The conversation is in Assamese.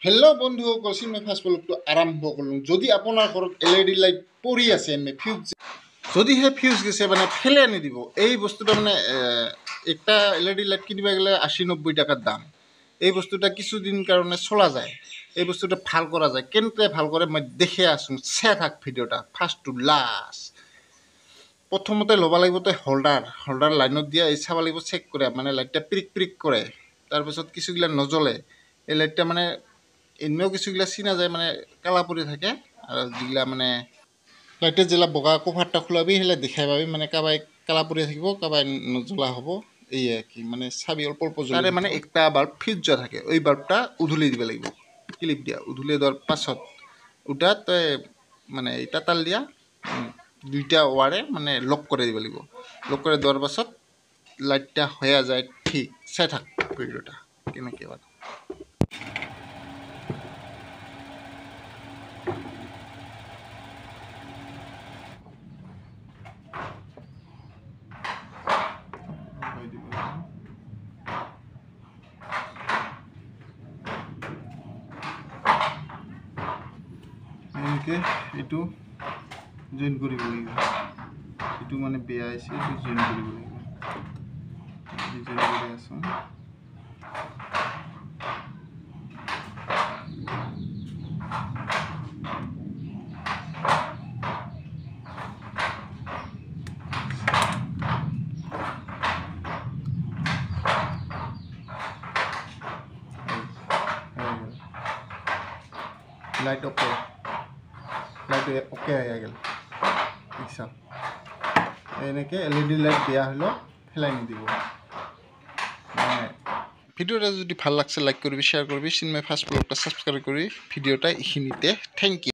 হেল্ল' বন্ধুসকল, চিন্ময় ফাষ্ট ব্লগটো আৰম্ভ কৰিলোঁ। যদি আপোনাৰ ঘৰত LED লাইট পৰি আছে ফিউজ, যদিহে ফিউজ গৈছে মানে ফেলে আনি দিব। এই বস্তুটা মানে একটা LED লাইট কিনিব গ'লে 80-90 টাকার দাম। এই বস্তুটা কিছুদিন কাৰণে চলা যায়। এই বস্তুটা ভাল কৰা যায়। কেনেকৈ ভাল কৰে মই দেখে আছোঁ। চাই থাক ভিডিঅ'টা ফাৰ্ষ্ট টু লাষ্ট। প্ৰথমতে ল'ব লাগিব তই হোল্ডাৰ লাইনত দিয়া এই চাব লাগিব, চেক কৰে মানে লাইটটা পিৰিক পিৰিক কৰে। তাৰপিছত কিছুগিলা নজ্বলে। এই লাইটটা মানে এনেও কিছুগিলা চিনা যায় মানে কালা পৰি থাকে, আৰু যিগিলা মানে লাইটে যেলা বগা কভাৰটা খোলাবি সেইলা দেখাই পাবি মানে কাবাই কালা পৰি থাকিব, কাবাই নজ্বলা হ'ব। এইয়ে কি মানে চাবি অল্প অল্প জ্বলে। তাৰে মানে একটা বাল্ব ফিউজ যোৱা থাকে, ওই বাল্বটা উধুলি দিব লাগিব। ক্লিপ দিয়া উধুলি দেওয়ার পাছত ওটা তই মানে এটা তাল দিয়া দুইটা ওয়ারে মানে লক করে দিব লাগিব। লক করে দেওয়ার পাছত লাইটটা হয়ে যায় ঠিক। চাই থাক ভিডিওটা কেনেকে বানায়। এনেকে এইটো জয়েন কৰিব লাগিব। এইটো মানে বেয়া আছে, এইটো জয়েন কৰিব লাগিব। জয়েন কৰি আছোঁ। লাইট অকে, লাইট অকে হয়ে গেল। দেখছ এনেকে LED লাইট বেয়া হলেও ফেলাই নিদিব। মানে ভিডিওটা যদি ভাল লাগছে লাইক করবি, শেয়ার করবি, চিন্ময় ফাষ্ট ব্লগটা সাবস্ক্রাইব করবি। ভিডিওটা এইখিনিতে। Thank U.